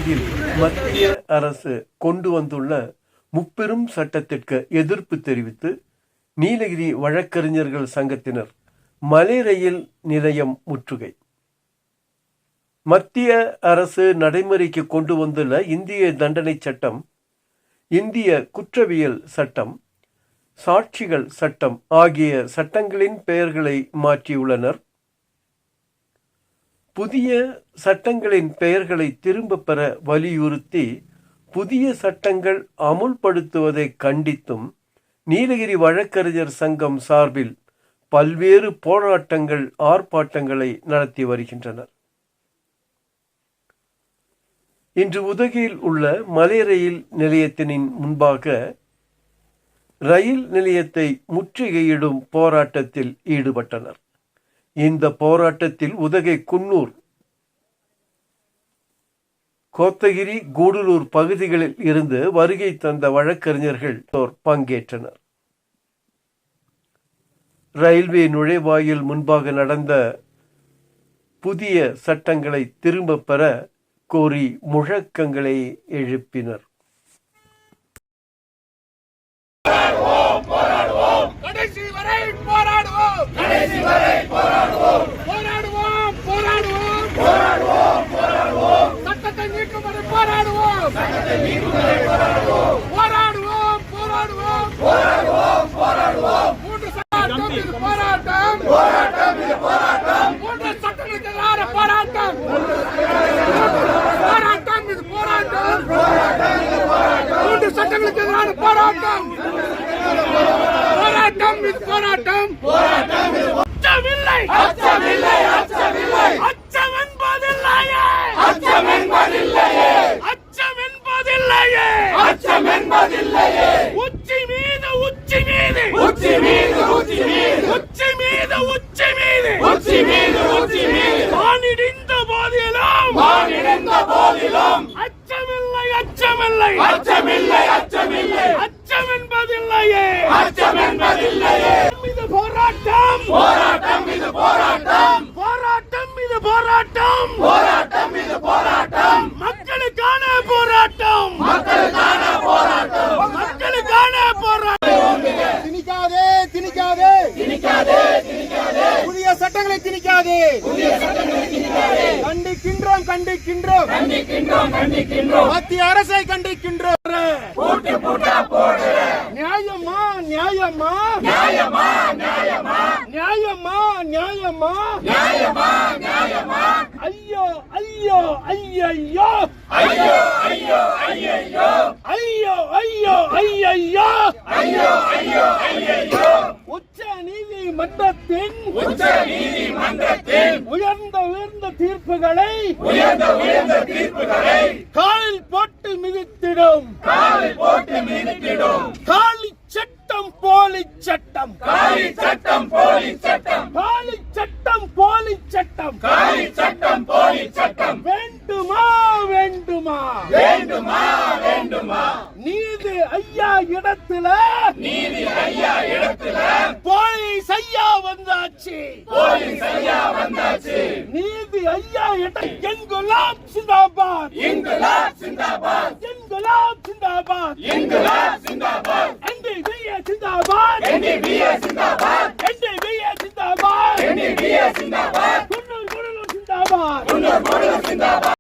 நீலகிரியில் மத்திய அரசு கொண்டு வந்துள்ள முப்பெரும் சட்டத்திற்கு எதிர்ப்பு தெரிவித்து நீலகிரி வழக்கறிஞர்கள் சங்கத்தினர் மலை ரயில் நிலையம் முற்றுகை. மத்திய அரசு நடைமுறைக்கு கொண்டு வந்துள்ள இந்திய தண்டனை சட்டம், இந்திய குற்றவியல் சட்டம், சாட்சிகள் சட்டம் ஆகிய சட்டங்களின் பெயர்களை மாற்றியுள்ளனர். புதிய சட்டங்களின் பெயர்களை திரும்ப பெற வலியுறுத்தி புதிய சட்டங்கள் அமுல்படுத்துவதை கண்டித்தும் நீலகிரி வழக்கறிஞர் சங்கம் சார்பில் பல்வேறு போராட்டங்கள், ஆர்ப்பாட்டங்களை நடத்தி வருகின்றனர். இன்று உதகையில் உள்ள மலை ரயில் நிலையத்தின் முன்பாக ரயில் நிலையத்தை முற்றுகையிடும் போராட்டத்தில் ஈடுபட்டனர். இந்த போராட்டத்தில் உதகை, குன்னூர், கோத்தகிரி, கூடலூர் பகுதிகளில் இருந்து வருகை தந்த வழக்கறிஞர்கள் பங்கேற்றனர். ரயில்வே நுழைவாயில் முன்பாக நடந்த புதிய சட்டங்களை திரும்ப பெற கோரி முழக்கங்களை எழுப்பினர். கடைசி வரை போராடுவோம், கடைசி வரை போராடுவோம், போராடுவோம், போராடுவோம், போராடுவோம், போராடுவோம், சட்டத்தை நீக்கும் வரை போராடுவோம், சட்டத்தை நீக்கும் வரை போராடுவோம், போராடுவோம், போராடுவோம், போராடுவோம், போராடுவோம். மூன்று சட்டம் இது போராட்டம், போராட்டம் இது போராட்டம், மூன்று சட்டங்களுக்கு எதிரான போராட்டம், போராட்டம் இது போராட்டம், போராட்டம் இது போராட்டம், மூன்று சட்டங்களுக்கு எதிரான போராட்டம், போராட்டம் இது போராட்டம், போராட்டம் இது அச்சமில்லை, அச்சமில்லை, அச்சமில்லை, அச்சம் என்பதில்லையே, அச்சம் என்பதில்லையே, அச்சம் என்பதில்லையே, அச்சம் என்பதில்லையே, உச்சி மீது, உச்சி மீது, உச்சி மீது, உச்சி மீது, உச்சி மீது, உச்சி மீது, உச்சி மீது, உச்சி மீது, வானிடிந்த போதிலும், வானிடிந்த போதிலும், அச்சமில்லை, அச்சமில்லை, அச்சமில்லை, அச்சமில்லை, அச்சம் என்பதில்லையே, அச்சம் என்பதில்லையே. இது போராட்டம், போராட்டம் இது போராட்டம், போராட்டம் இது போராட்டம், போராட்டம் இது போராட்டம், மக்களுக்கான போராட்டம், மக்களுக்கான போராட்டம், மக்களுக்கான போராட்டம். திணிக்காதே, திணிக்காதே, திணிக்காதே, திணிக்காதே, புதிய சட்டங்களை திணிக்காதே, புதிய சட்டங்களை திணிக்காதே. கண்டிக்கின்றோம், கண்டிக்கின்றோம், கண்டிக்கின்றோம், கண்டிக்கின்றோம், மத்திய அரசை கண்டிக்கின்றோம். போட்டு போட்டா போடு, நியாயமா, நியாயமா, நியாயமா, நியாயமா, நியாயமா, நியாயமா, நியாயமா, நியாயமா. ஐயோ, ஐயோ, ஐயோ, ஐயோ, ஐயோ, ஐயோ, ஐயோ, ஐயோ, ஐயோ, ஐயோ, ஐயோ, ஐயோ. உச்ச நீதிமன்றத்தின், உச்ச நீதிமன்றத்தின் உயர்ந்த உயர்ந்த தீர்ப்புகளை, உயர்ந்த உயர்ந்த தீர்ப்புகளை காலில் போட்டு மிதித்திடும், காலில் போட்டு மிதித்திடும், காலி சட்டம், போலி சட்டம், காலி சட்டம், போலி சட்டம், காலி சட்டம், போலி சட்டம், காலி சட்டம், போலி சட்டம். வேண்டுமா, வேண்டுமா, வேண்டுமா, வேண்டுமா, நீதி ஐயா இடத்துல, நீதி ஐயா இடத்துல, போலீஸ் ஐயா வந்தாச்சு, போலீஸ் ஐயா வந்தாச்சு, நீதி ஐயா இடம். Inquilab zindabad, Inquilab zindabad, Inquilab zindabad, Inquilab zindabad, NDBA zindabad, NDBA zindabad, NDBA zindabad, NDBA zindabad, Coonoor Gudalur zindabad, Coonoor Gudalur zindabad.